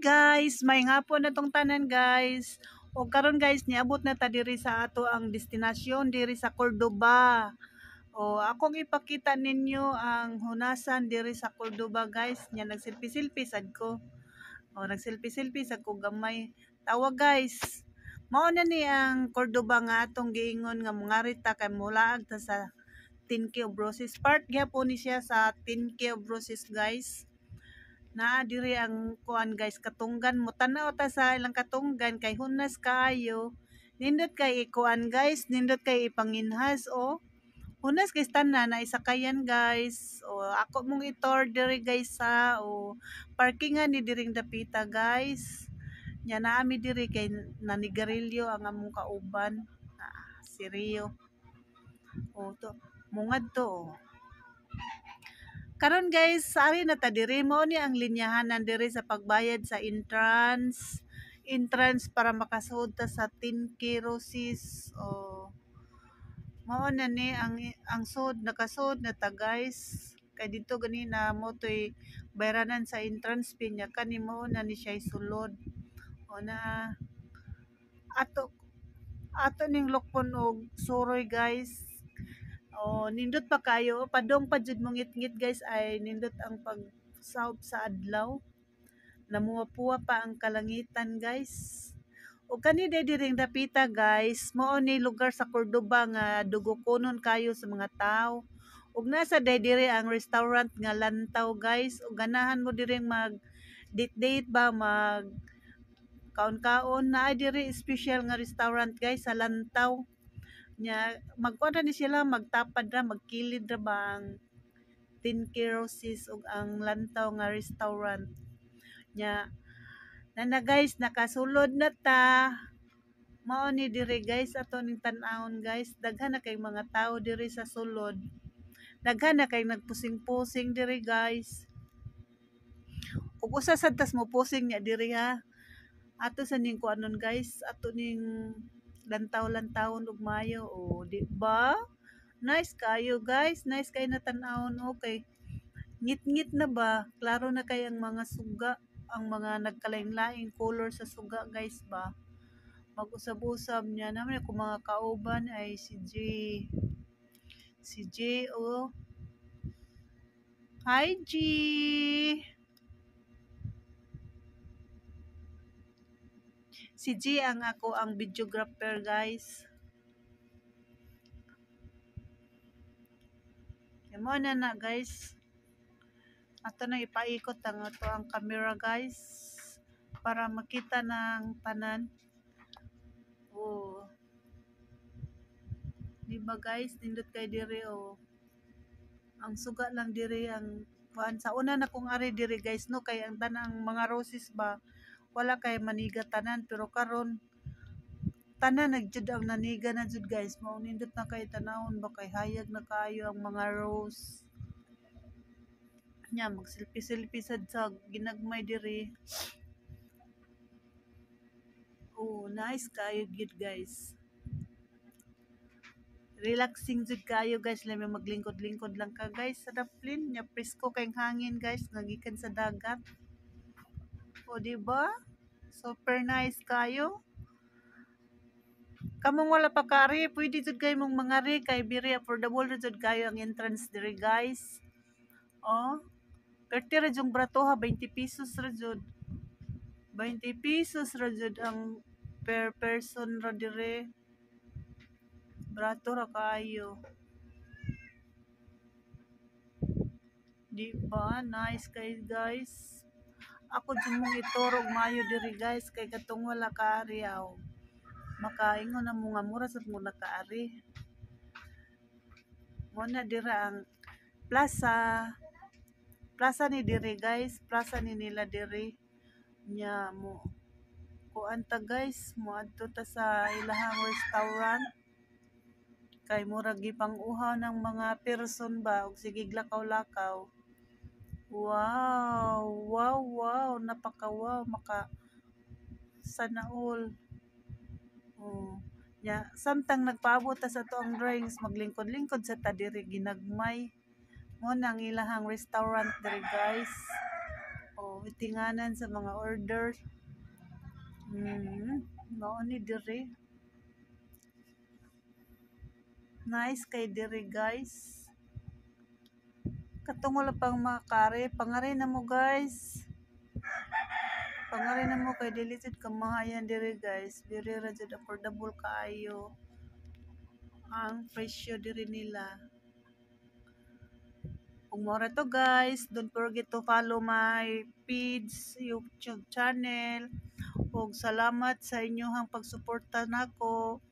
guys, may nga po na tong tanan guys. O karon guys, niabot na ta diri sa ato ang destinasyon diri sa Cordoba. O akong ipakita ninyo ang hunasan diri sa Cordoba guys. Nya nagsilpi-silpi sad ko. O nagsilpi-silpi sad ko gamay. Tawa guys. Mao na ni ang Cordoba nga atong giingon nga mongarita kay mulaag ta sa Tinke of Roses. Part gyapon ni siya sa Tinke of Roses guys. Na diri ang kuan guys, katunggan mo tanaw ta sa ilang katunggan kay hunas kaayo, nindot kay ikuan guys, nindot kay ipanginhas o hunas guys tanan na isakayan guys. O ako mong itor diri guys sa o parkingan ni diring dapita guys. Nya naami diri kay nanigarilyo ang among kauban. Si Rio. O to mungad to o. Karon guys, sari na ta diri mo ni ang linyahanan diri sa pagbayad sa entrance. Entrance para makasuod ta sa Tinke Roses. O mao na ni ang sud nakasud na ta guys. Kay dito ganina mo toy bayranan sa entrance fee nya kani mo na ni siya sulod. O na ato ning lokpon og suroy guys. O nindot pa kayo, padong pa jud mo ngit-ngit guys ay nindot ang pagsahop sa adlaw. Namuwapuwa pa ang kalangitan guys. O kani diring dapita guys, mao ni lugar sa Cordoba nga dugokonon kayo sa mga tao. Ug nasa dire ang restaurant nga Lantaw guys. Ug ganahan mo diring mag date ba mag kaon-kaon na dire special nga restaurant guys sa Lantaw. Nya magkuan ni sila magtapad ra magkilid ra ba ang Tinke Roses ug ang Lantaw nga restaurant. Nya na guys nakasulod na ta. Mao ni diri guys ato ning tan-awon guys, daghan na kay mga tao diri sa sulod. Daghan na kay nagpusing-pusing diri guys. Ug usa sad tas mo pusing nya diri ha. Ato sa ning kuanon guys, ato ning lantaw-lantawon ug mayo o di ba? Nice kayo guys, nice kay na tan-awon okay. Ngit-ngit na ba? Klaro na kay ang mga suga, ang mga nagkalain-laing color sa suga guys ba. Mag-usab-usab niya naman kung mga kauban ay si J. Si J o. Hi G. Si G ang ako ang videographer guys. Mo na guys. Ato na ipaikot ang ato ang camera guys para makita ng tanan. Oh. Di ba guys, nindot kay diri o. Ang suga lang diri ang kuan sa una na kong ari diri guys no kay ang tanang mga roses ba wala kay maniga tanan pero karon tanan nagjud ang naniga na jud guys mao nindot na kay tanawon ba kay hayag na kaayo ang mga rose nya magsilpi-silpi sad sa ginagmay diri. Oh nice kayo gid guys, relaxing jud kayo guys, lami maglingkod-lingkod lang ka guys sa daplin nya presko kay hangin guys nagikan sa dagat. O di ba super nice kayo. Kamong wala pa kari, pwede jud kayo mong mangari kay very affordable jud kayo ang entrance diri guys. Oh, 30 ra jung brato ha, 20 pesos ra jud. 20 pesos ra jud ang per person ra dire. Brato ra kayo. Di ba? Nice kay guys. Ako jud mong iturog mayo diri guys kay katong wala kaari aw. Makaingon na mo nga mura sa muna kaari. Mo na dira ang plaza. Plaza ni diri guys, plaza ni nila diri. Nya mo kuan ta guys, mo adto ta sa ilahang restaurant. Kay murag gipang-uhaw ng mga person ba ug sige lakaw-lakaw. Wow, wow, wow, napaka-wow, maka sana all. Oh. Ya, samtang nagpaabot ta sa tuang drinks, maglingkod-lingkod sa ta diri ginagmay. Mo nang ilahang restaurant diri guys. Oh, itinganan sa mga order. Mao ni diri. Nice kay diri guys. Katungol pang mga kare, pangari na mo guys. Pangari na mo kay dilited kamahayan diri guys. Very ra jud affordable kaayo. Ang presyo diri nila. Kung mora to guys, don't forget to follow my page, YouTube channel. Ug salamat sa inyong pagsuporta nako.